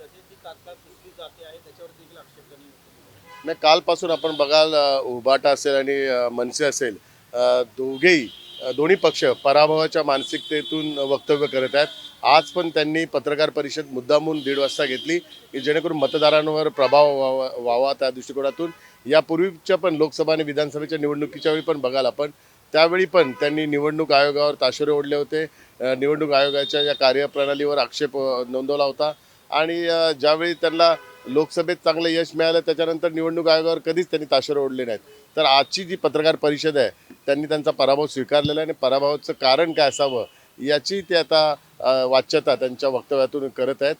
जाते ती तात्काळ पुसली जाते आहे, त्याच्यावर देखील आक्षेप त्यांनी व्यक्त केला. नाही, कालपासून आपण बघाल उबाटा असेल आणि मनसे असेल, दोघेही दोन्ही पक्ष पराभवाच्या मानसिकतेतून वक्तव्य करत आहेत. आज पण त्यांनी पत्रकार परिषद मुद्दामून 1:30 वाजता घेतली की जेणेकरून मतदारांवर प्रभाव व्हावा त्या दृष्टिकोनातून. यापूर्वीच्या पण लोकसभा आणि विधानसभेच्या निवडणुकीच्या वेळी पण बघाल आपण, त्यावेळी पण त्यांनी निवडणूक आयोगावर ताशेरे ओढले होते. निवडणूक आयोगाच्या या कार्यप्रणालीवर आक्षेप नोंदवला होता आणि ज्यावेळी त्यांना लोकसभेत चांगलं यश मिळालं त्याच्यानंतर निवडणूक आयोगावर कधीच त्यांनी ताशेरे ओढले नाहीत. तर आजची जी पत्रकार परिषद आहे त्यांनी त्यांचा पराभव स्वीकारलेला आहे आणि पराभवाचं कारण काय असावं याची ते आता वाच्यता त्यांच्या वक्तव्यातून करत आहेत.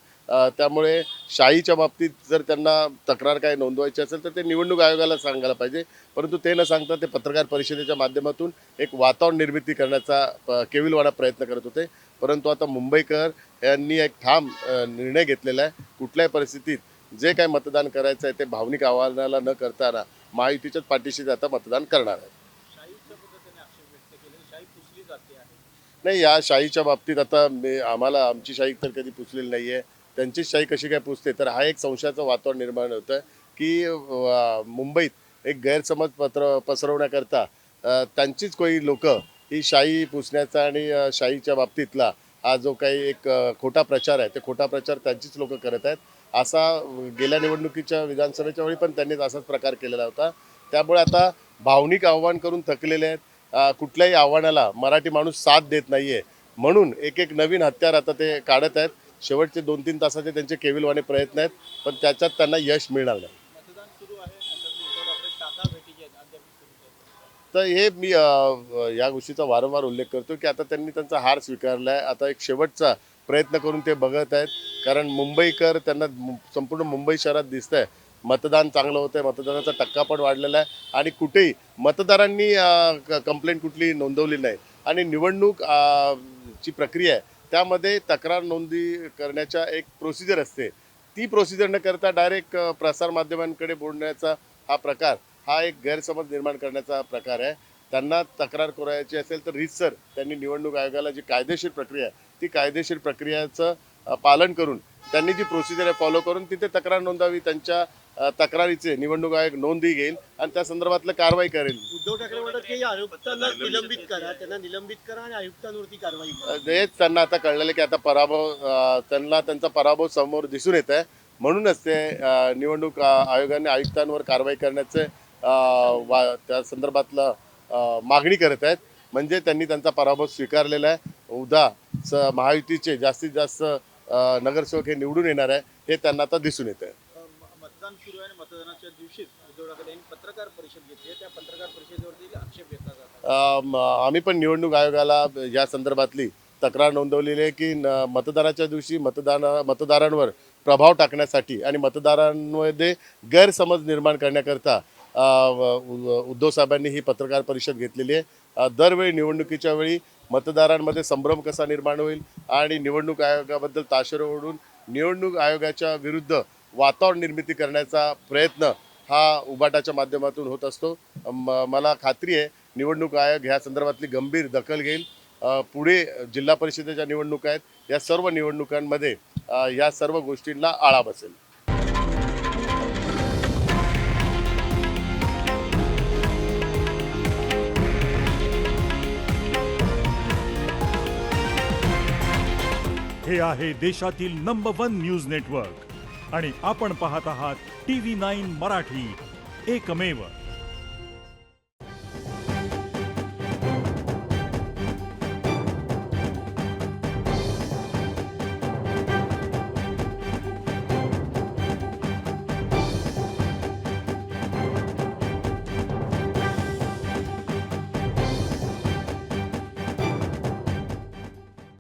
त्यामुळे शाहीच्या बाबतीत जर त्यांना तक्रार काय नोंदवायची असेल तर ते निवडणूक आयोगाला सांगायला पाहिजे, परंतु ते न सांगता ते पत्रकार परिषदेच्या माध्यमातून एक वातावरण निर्मिती करण्याचा केविलवाणा प्रयत्न करत होते. परंतु आता मुंबईकर यांनी एक ठाम निर्णय घेतलेला आहे. कुठल्याही परिस्थितीत जे काय मतदान करायचं आहे ते भावनिक आव्हानाला न करताना महायुतीच्याच पाठीशी आता मतदान करणार आहे. शाहीच्या पद्धतीने आक्षेप व्यक्त केले, शाही पुसली जाते आहे. नाही, या शाहीच्या बाबतीत आता आम्हाला आमची शाही तर कधी पुसलेली नाही आहे. त्यांचीच शाही कशी काय पुसते, तर हा एक संशयाचं वातावरण निर्माण होतं की मुंबईत एक गैरसमज पसरवण्याकरता त्यांचीच काही लोक ही शाही पुसण्याचा आणि शाहीच्या बाबतीतला हा जो काही एक खोटा प्रचार आहे ते खोटा प्रचार त्यांचीच लोक करत आहेत. असा गेल्या निवडणुकीच्या विधानसभेच्या वेळी पण त्यांनीच असाच प्रकार केलेला होता. त्यामुळे आता भावनिक आव्हान करून थकलेले आहेत. कुठल्याही आव्हानाला मराठी माणूस साथ देत नाहीये, म्हणून एक एक नवीन हत्यार आता ते काढत आहेत. शेवटचे 2-3 तासाचे त्यांचे केविलवाणे प्रयत्न आहेत, पण त्याच्यात त्यांना यश मिळणार नाही. मतदान सुरू आहे, नंतर उद्धव ठाकरे टाटा भेटीचे आहेत, अद्याप सुरू आहेत. तर हे मी या गोष्टीचा वारंवार उल्लेख करतो की आता त्यांनी त्यांचा हार स्वीकारला आहे. आता एक शेवटचा प्रयत्न करून ते बघत आहेत, कारण मुंबईकर त्यांना संपूर्ण मुंबई शहरात दिसत आहे मतदान चांगलं होतं आहे, मतदानाचा टक्का पण वाढलेला आहे आणि कुठेही मतदारांनी कंप्लेंट कुठली नोंदवली नाही. आणि निवडणूक ची प्रक्रिया आहे त्यामध्ये तक्रार नोंदी करण्याच्या एक प्रोसिजर असते. ती प्रोसिजर न करता डायरेक्ट प्रसारमाध्यमांकडे बोलण्याचा हा प्रकार हा एक गैरसमज निर्माण करण्याचा प्रकार आहे. त्यांना तक्रार करायची असेल तर रीतसर त्यांनी निवडणूक आयोगाला जी कायदेशीर प्रक्रिया आहे ती कायदेशीर प्रक्रियाचं पालन करून त्यांनी जी प्रोसिजर आहे फॉलो करून तिथे तक्रार नोंदावी. त्यांच्या तक्रारीचे निवडणूक आयोग नोंदही घेईल आणि त्या संदर्भातलं कारवाई करेल. उद्धव ठाकरे म्हणतात की आयुक्तांना निलंबित करा, त्यांना निलंबित करा आणि आयुक्तांवरती कारवाई करा. हेच त्यांना आता कळलेलं की आता त्यांना त्यांचा पराभव समोर दिसून येत आहे, म्हणूनच ते निवडणूक आयोगाने आयुक्तांवर कारवाई करण्याचे त्या संदर्भातलं मागणी करत आहेत. म्हणजे त्यांनी त्यांचा पराभव स्वीकारलेला आहे. उद्या महायुतीचे जास्तीत जास्त नगरसेवक हे निवडून येणार आहे हे त्यांना आता दिसून येत आहे. मतदान सुरू आहे आणि मतदानाच्या दिवशीच उद्धव ठाकरे यांनी पत्रकार परिषद घेतली आहे. त्या पत्रकार परिषदेवरती आक्षेप घेतला जातात. आम्ही पण निवडणूक आयोगाला या संदर्भातली तक्रार नोंदवलेली आहे की मतदानाच्या दिवशी मतदारांवर प्रभाव टाकण्यासाठी आणि मतदारांमध्ये गैरसमज निर्माण करण्याकरता उद्धव साहेबांनी ही पत्रकार परिषद घेतलेली आहे. दरवेळी निवडणुकीच्या वेळी मतदारांमध्ये संभ्रम कसा निर्माण होईल आणि निवडणूक आयोगाबद्दल ताशेरे ओढून निवडणूक आयोगाच्या विरुद्ध वातावरण निर्मिती करण्याचा प्रयत्न हा उबाटाच्या माध्यमातून होत असतो. मला खात्री आहे निवडणूक आयोग ह्या संदर्भातली गंभीर दखल घेईल. पुढे जिल्हा परिषदेच्या निवडणुका आहेत, या सर्व निवडणुकांमध्ये या सर्व गोष्टींना आळा बसेल. हे आहे देशातील नंबर 1 न्यूज नेटवर्क आणि आपण पाहत आहात TV9 मराठी, एकमेव.